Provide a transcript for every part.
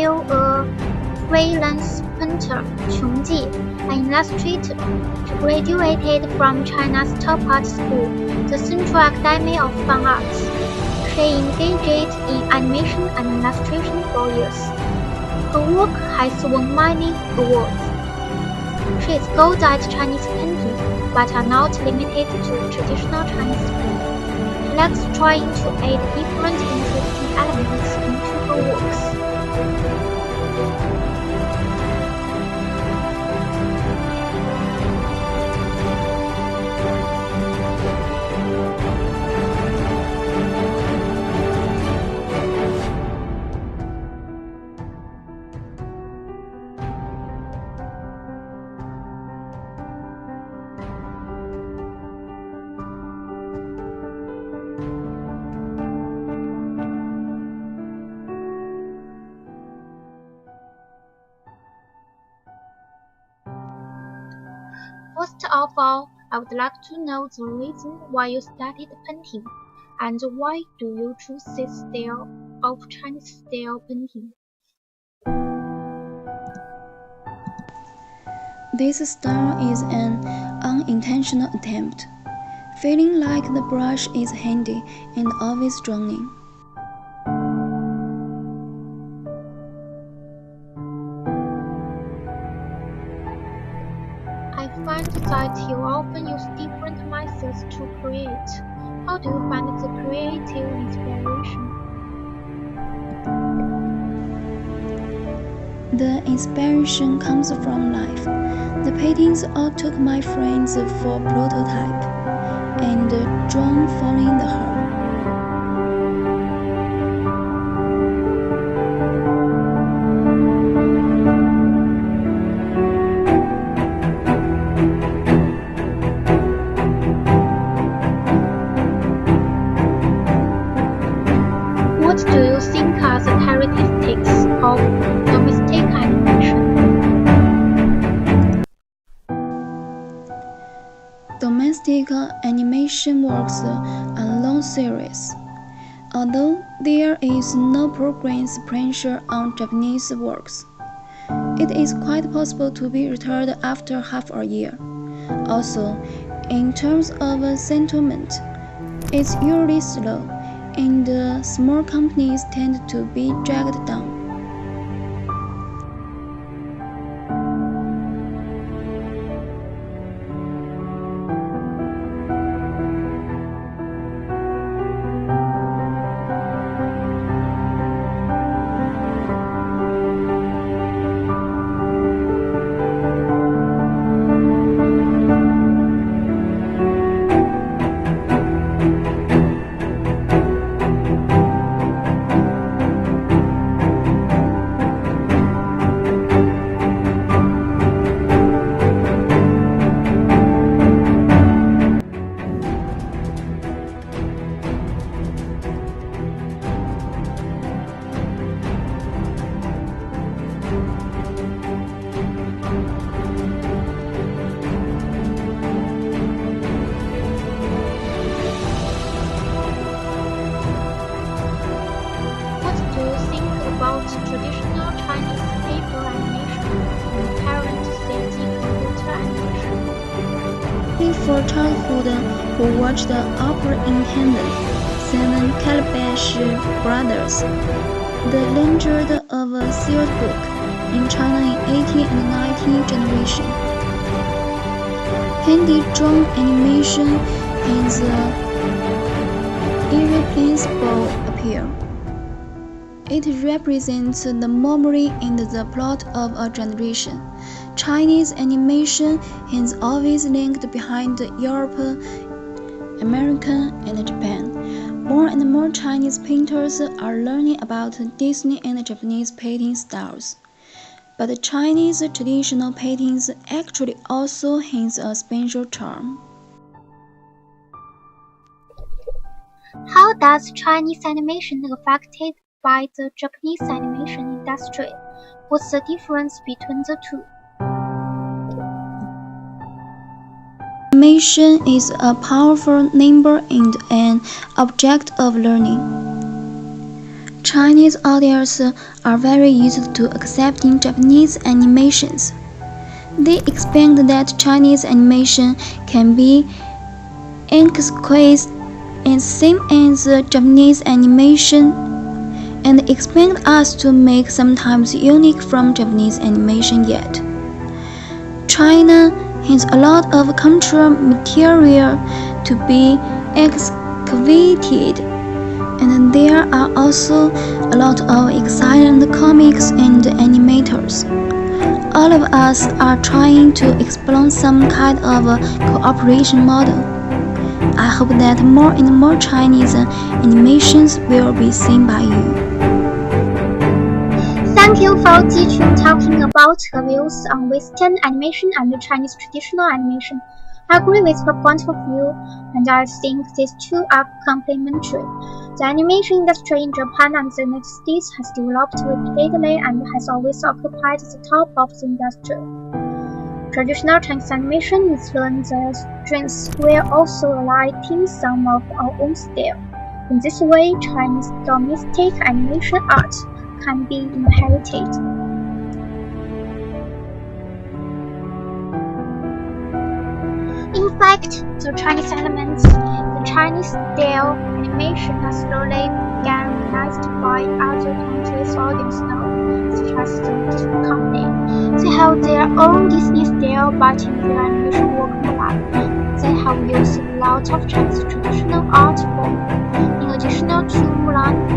while a freelance painter, Ji, an illustrator. She graduated from China's top art school, the Central Academy of Fine Arts. She engaged in animation and illustration for years. Her work has won many awards. She is good at Chinese painting, but are not limited to traditional Chinese painting. She likes trying to add different interesting elements into her works. First of all, I would like to know the reason why you started painting, and why do you choose this style of Chinese style painting? This style is an unintentional attempt, feeling like the brush is handy and always drowning. I find that you often use different methods to create. How do you find the creative inspiration? The inspiration comes from life. The paintings all took my friends for prototype, and drawn following the heart. What do you think are the characteristics of domestic animation? Domestic animation works are long series. Although there is no progress pressure on Japanese works, it is quite possible to be returned after half a year. Also, in terms of settlement, it's usually slow, and small companies tend to be dragged down. About traditional Chinese paper animation and current 3D computer animation. For childhood who watched the Superintendent, Seven Calabash Brothers, the Legend of a Sealed Book in China in 18 and 19 generation. Hand-drawn animation has irreplaceable appeal. It represents the memory and the plot of a generation. Chinese animation has always lagged behind Europe, America, and Japan. More and more Chinese painters are learning about Disney and Japanese painting styles. But Chinese traditional paintings actually also has a special charm. How does Chinese animation affected by the Japanese animation industry? What's the difference between the two? Animation is a powerful number and an object of learning. Chinese audiences are very used to accepting Japanese animations. They expect that Chinese animation can be exquisite and same as Japanese animation, and expect us to make sometimes unique from Japanese animation yet. China has a lot of cultural material to be excavated, and there are also a lot of excellent comics and animators. All of us are trying to explore some kind of a cooperation model. I hope that more and more Chinese animations will be seen by you. Thank you for teaching talking about her views on Western animation and Chinese traditional animation. I agree with her point of view, and I think these two are complementary. The animation industry in Japan and the United States has developed repeatedly and has always occupied the top of the industry. Traditional Chinese animation influenced the strengths while also writing some of our own style. In this way, Chinese domestic animation art can be inherited. In fact, the Chinese elements, the Chinese style animation has slowly begun recognized by other countries' audience now, such as the Disney Company. They have their own Disney style, but in their animation work Mulan, they have used a lot of Chinese traditional art form. In addition to Mulan,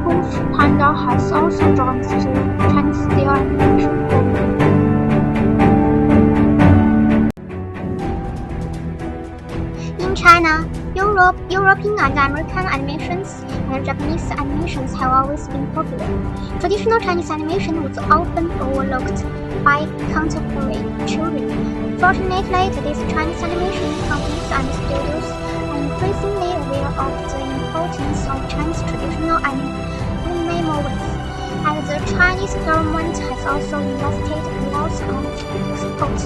Kung Fu Panda has also joined the Chinese style animation form. In China, European and American animations and Japanese animations have always been popular. Traditional Chinese animation was often overlooked by contemporary children. Fortunately, today's Chinese animation companies and studios are increasingly aware of the importance of Chinese traditional anime movies, and the Chinese government has also invested a lot of support.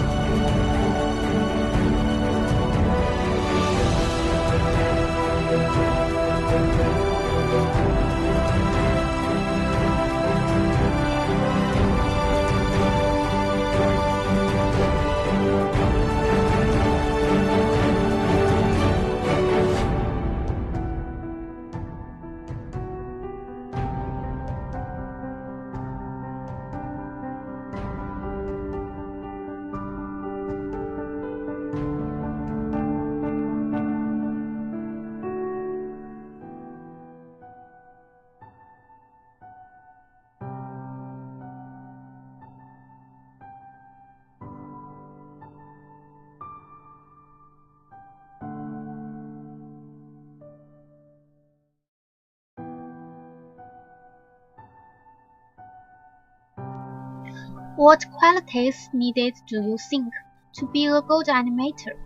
What qualities needed do you think to be a good animator?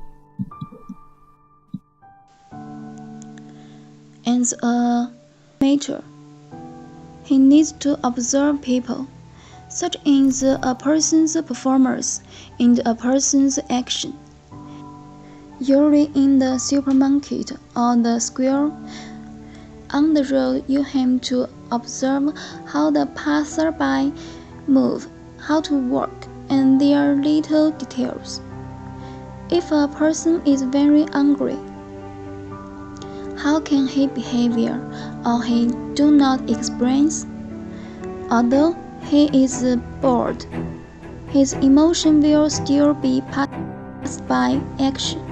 As a animator, he needs to observe people, such as a person's performance and a person's action. Usually in the supermarket or the square, on the road you have to observe how the passerby move, how to walk, and their little details. If a person is very angry, how can he behave or he do not express? Although he is bored, his emotion will still be passed by action.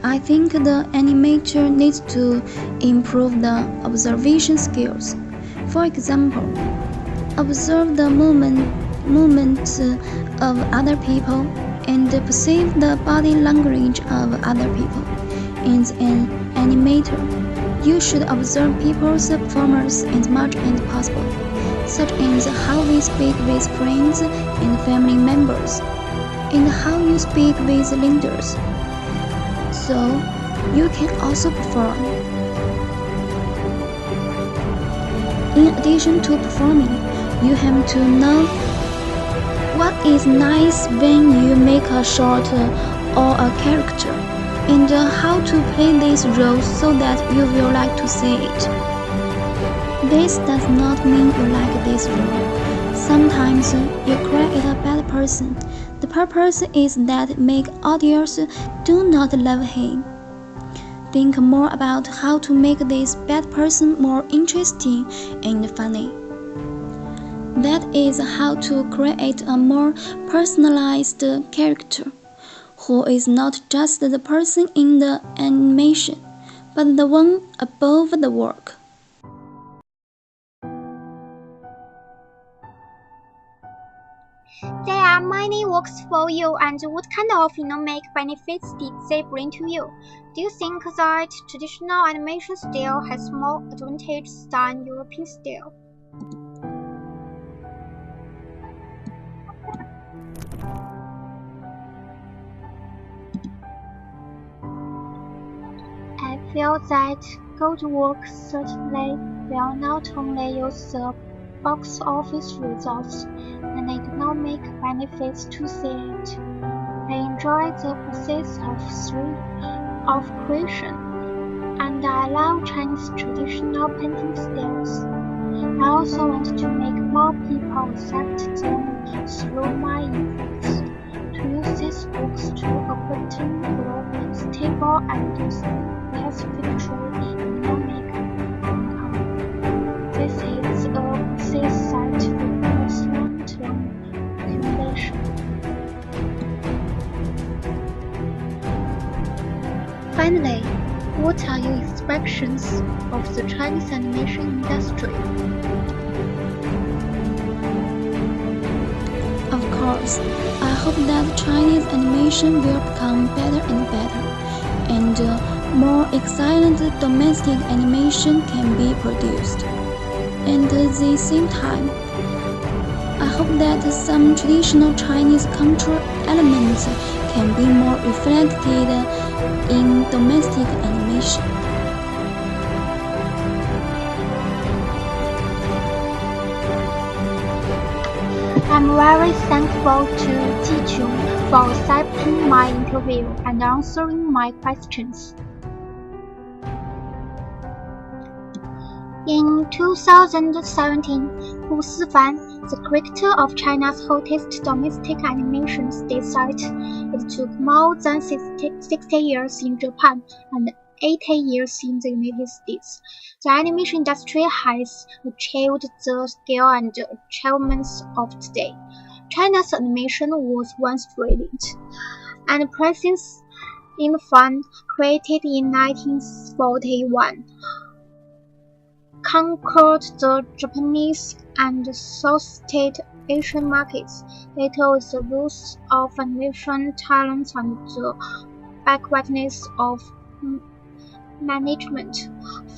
I think the animator needs to improve the observation skills. For example, observe the movements of other people and perceive the body language of other people. As an animator, you should observe people's performance as much as possible, such as how we speak with friends and family members, and how you speak with leaders, so you can also perform. In addition to performing, you have to know what is nice when you make a short or a character, and how to play this role so that you will like to see it. This does not mean you like this role. Sometimes you create a bad person. The purpose is that make audience do not love him. Think more about how to make this bad person more interesting and funny. That is how to create a more personalized character, who is not just the person in the animation, but the one above the work. There are many works for you, and what kind of economic benefits did they bring to you? Do you think that traditional animation style has more advantages than European style? I feel that good work certainly will not only use the box office results and economic benefits to see it. I enjoy the process of creation, and I love Chinese traditional painting styles. I also want to make more people accept them through my efforts, to use these books to obtain the stable and satisfactory economic income. This is a process that requires long-term accumulation. Finally, what are your expectations of the Chinese animation industry? Of course, I hope that Chinese animation will become better and better, and more excellent domestic animation can be produced. And at the same time, I hope that some traditional Chinese cultural elements can be more reflected in domestic animation. I'm very thankful to Jichun for accepting my interview and answering my questions. In 2017, Hu Sifan, the creator of China's hottest domestic animation, said it took more than 60 years in Japan and 80 years in the United States. The animation industry has achieved the scale and achievements of today. China's animation was once brilliant, and presence in Fan, created in 1941, conquered the Japanese and Southeast Asian markets. Later, with the loss of animation talent and the backwardness of management,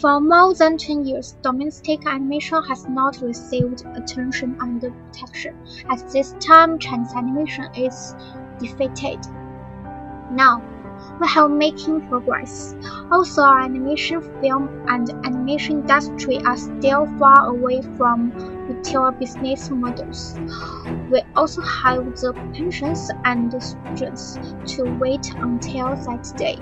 for more than 10 years, domestic animation has not received attention and protection. At this time, Chinese animation is defeated. Now, we have making progress. Also, our animation film and animation industry are still far away from retail business models. We also have the patience and strength to wait until that day.